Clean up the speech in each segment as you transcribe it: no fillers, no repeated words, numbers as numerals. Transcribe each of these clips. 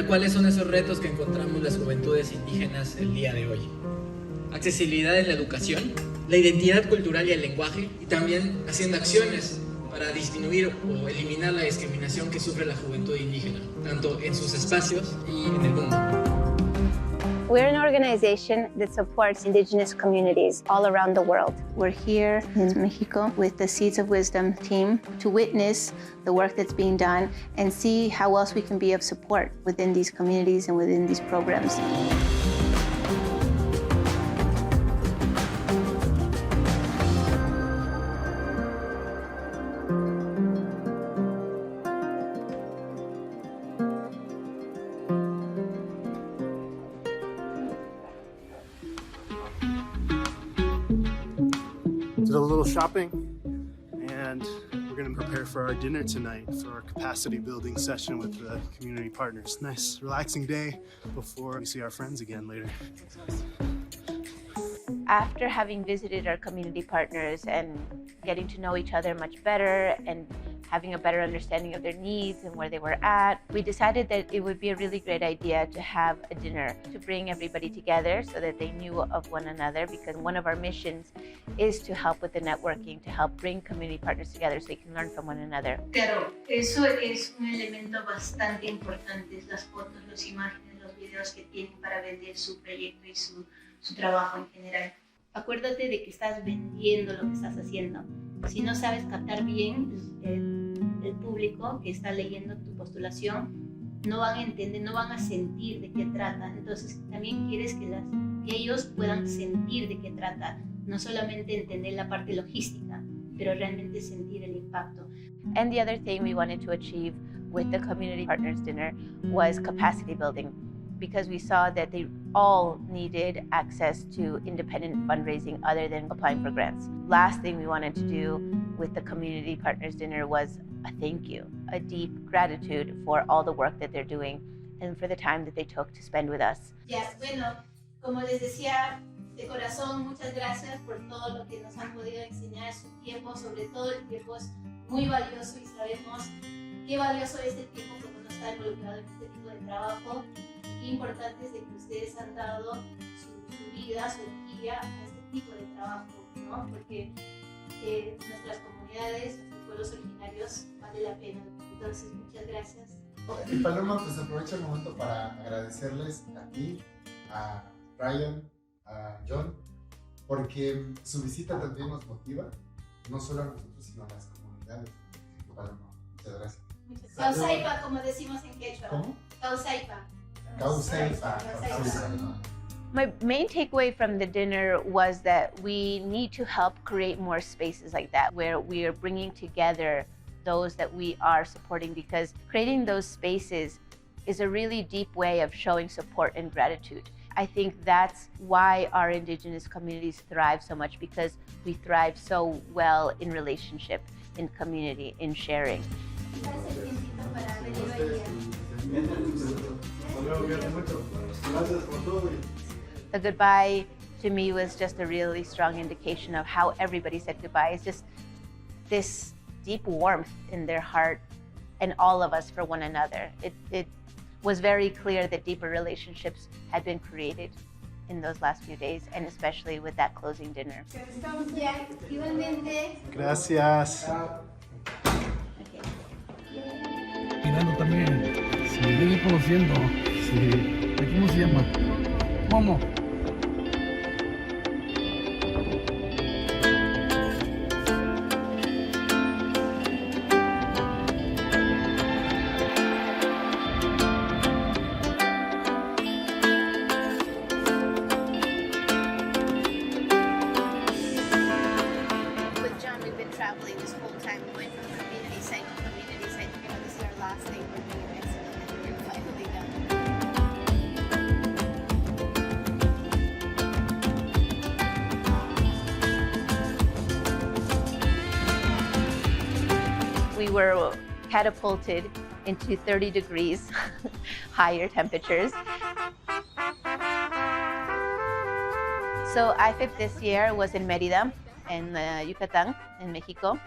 ¿Cuáles son esos retos que encontramos las juventudes indígenas el día de hoy? Accesibilidad en la educación, la identidad cultural y el lenguaje, y también haciendo acciones para disminuir o eliminar la discriminación que sufre la juventud indígena, tanto en sus espacios y en el mundo. We're an organization that supports indigenous communities all around the world. We're here in Mexico with the Seeds of Wisdom team to witness the work that's being done and see how else we can be of support within these communities and within these programs. Did a little shopping, and we're going to prepare for our dinner tonight for our capacity building session with the community partners. Nice, relaxing day before we see our friends again later. After having visited our community partners and getting to know each other much better and having a better understanding of their needs and where they were at, we decided that it would be a really great idea to have a dinner to bring everybody together so that they knew of one another, because one of our missions is to help with the networking, to help bring community partners together so they can learn from one another. Claro, eso es un elemento bastante importante, las fotos, las imágenes, los videos que tienen para vender su proyecto y su trabajo en general. Acuérdate de que estás vendiendo lo que estás haciendo. Si no sabes captar bien el público que está leyendo tu postulación, no van a entender, no van a sentir de qué trata. Entonces también quieres que ellos puedan sentir de qué trata, no solamente entender la parte logística, pero realmente sentir el impacto. And the other thing we wanted to achieve with the Community Partners Dinner was capacity building, because we saw that they all needed access to independent fundraising other than applying for grants. Last thing we wanted to do with the Community Partners Dinner was a thank you, a deep gratitude for all the work that they're doing and for the time that they took to spend with us. Ya, bueno, como les decía, de corazón, muchas gracias por todo lo que nos han podido enseñar, su tiempo, sobre todo el tiempo es muy valioso y sabemos qué valioso es el tiempo cuando uno está involucrado en este tipo de trabajo. Qué importante es de que ustedes han dado su vida, su energía a este tipo de trabajo, ¿no? Porque nuestras comunidades, nuestros pueblos originarios vale la pena. Entonces, muchas gracias. Y Paloma, pues aprovecha el momento para agradecerles a ti, a Ryan, a John, porque su visita también nos motiva, no solo a nosotros, sino a las comunidades. Paloma, muchas gracias. Causaipa, como decimos en quechua. ¿Cómo? Causaipa. My main takeaway from the dinner was that we need to help create more spaces like that, where we are bringing together those that we are supporting, because creating those spaces is a really deep way of showing support and gratitude. I think that's why our indigenous communities thrive so much, because we thrive so well in relationship, in community, in sharing. The goodbye to me was just a really strong indication of how everybody said goodbye. It's just this deep warmth in their heart and all of us for one another. It was very clear that deeper relationships had been created in those last few days, and especially with that closing dinner. Gracias. Mirando también, se viene conociendo. Sí. ¿Cómo se llama? Momo. With John, we've been traveling this whole time, going from community site to community site. You know, this is our last thing we're doing next week, and we're finally done. We were catapulted into 30 degrees higher temperatures. So IFIP this year was in Merida, in Yucatan, in Mexico.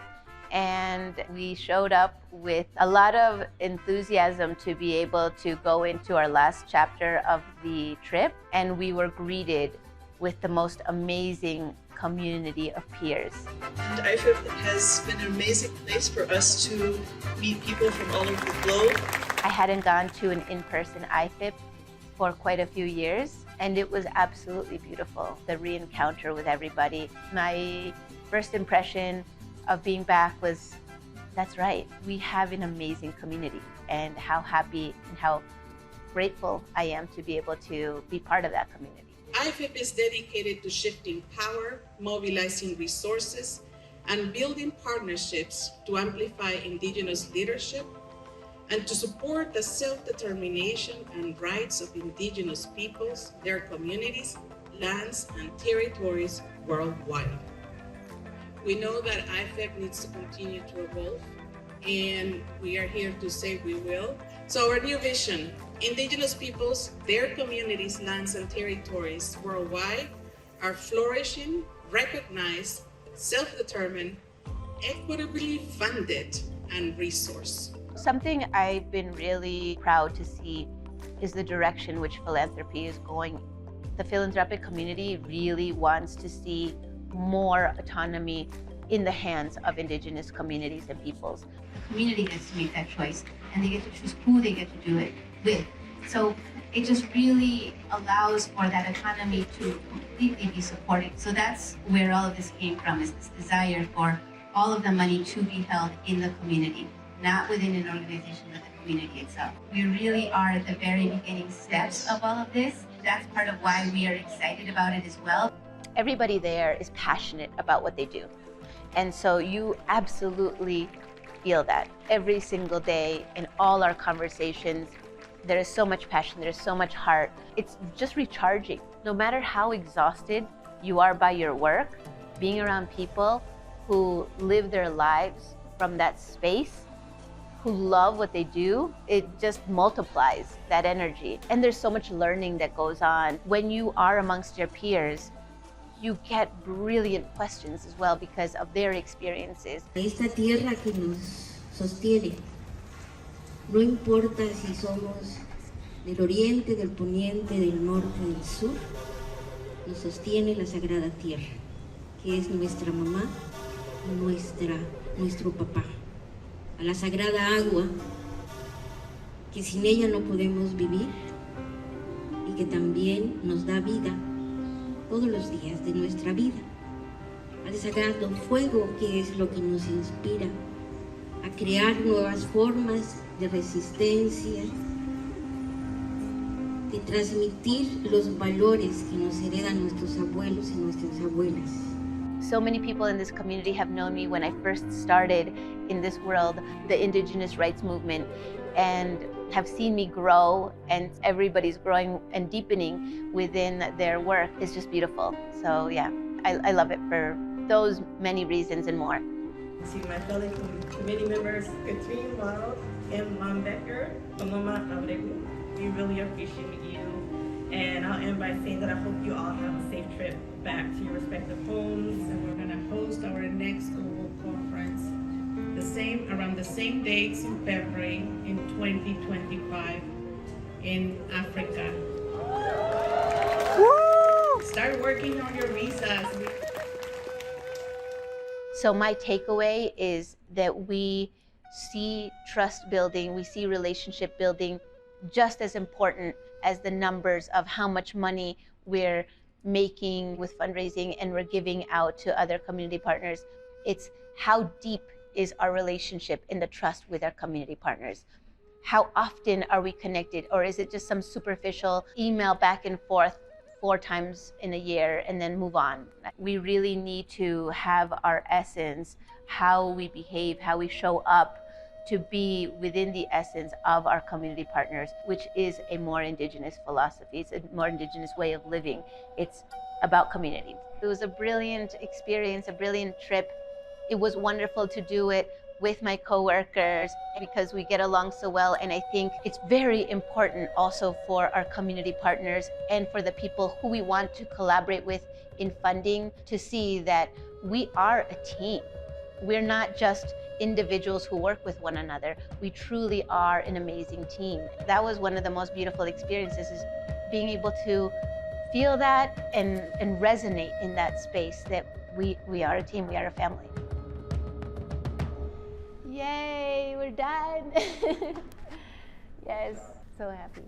and we showed up with a lot of enthusiasm to be able to go into our last chapter of the trip, and we were greeted with the most amazing community of peers. And IFIP has been an amazing place for us to meet people from all over the globe. I hadn't gone to an in-person IFIP for quite a few years, and it was absolutely beautiful, the re-encounter with everybody. My first impression of being back was, that's right, we have an amazing community, and how happy and how grateful I am to be able to be part of that community. IFIP is dedicated to shifting power, mobilizing resources, and building partnerships to amplify Indigenous leadership and to support the self-determination and rights of Indigenous peoples, their communities, lands, and territories worldwide. We know that IFIP needs to continue to evolve, and we are here to say we will. So our new vision, Indigenous peoples, their communities, lands, and territories worldwide are flourishing, recognized, self-determined, equitably funded, and resourced. Something I've been really proud to see is the direction which philanthropy is going. The philanthropic community really wants to see more autonomy in the hands of Indigenous communities and peoples. The community gets to make that choice, and they get to choose who they get to do it with. So it just really allows for that autonomy to completely be supported. So that's where all of this came from, is this desire for all of the money to be held in the community, not within an organization, but the community itself. We really are at the very beginning steps of all of this. That's part of why we are excited about it as well. Everybody there is passionate about what they do. And so you absolutely feel that every single day in all our conversations. There is so much passion, there's so much heart. It's just recharging. No matter how exhausted you are by your work, being around people who live their lives from that space, who love what they do, it just multiplies that energy. And there's so much learning that goes on. When you are amongst your peers, you get brilliant questions as well because of their experiences. Esta tierra que nos sostiene, no importa si somos del oriente, del poniente, del norte, del sur, nos sostiene la sagrada tierra, que es nuestra mamá, nuestro papá. A la sagrada agua, que sin ella no podemos vivir y que también nos da vida todos los días de nuestra vida. Al sagrado fuego, que es lo que nos inspira a crear nuevas formas de resistencia, de transmitir los valores que nos heredan nuestros abuelos y nuestras abuelas. So many people in this community have known me when I first started in this world, the Indigenous rights movement, and have seen me grow, and everybody's growing and deepening within their work. Is just beautiful. So yeah, I love it for those many reasons and more. To my fellow committee members, Katrine Wild and Mom Becker, Paloma Abregu, we really appreciate you. And I'll end by saying that I hope you all have a safe trip back to your respective homes. And we're going to host our next global conference around the same dates in February in 2025 in Africa. Woo! Start working on your visas. So my takeaway is that we see trust building, we see relationship building just as important as the numbers of how much money we're making with fundraising and we're giving out to other community partners. It's how deep is our relationship in the trust with our community partners. How often are we connected, or is it just some superficial email back and forth 4 times in a year and then move on? We really need to have our essence, how we behave, how we show up, to be within the essence of our community partners, which is a more Indigenous philosophy. It's a more Indigenous way of living. It's about community. It was a brilliant experience, a brilliant trip. It was wonderful to do it with my coworkers because we get along so well. And I think it's very important also for our community partners and for the people who we want to collaborate with in funding to see that we are a team. We're not just individuals who work with one another. We truly are an amazing team. That was one of the most beautiful experiences, is being able to feel that and resonate in that space that we are a team, we are a family. Yay, we're done. Yes, so happy.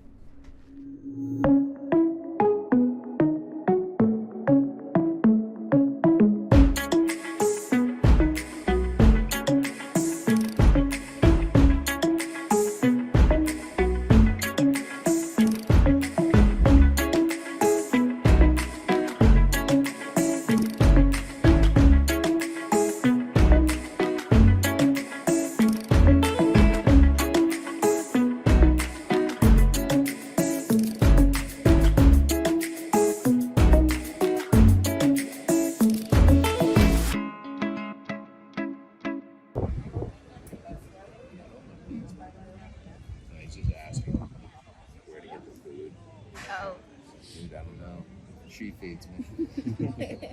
I don't know. She feeds me.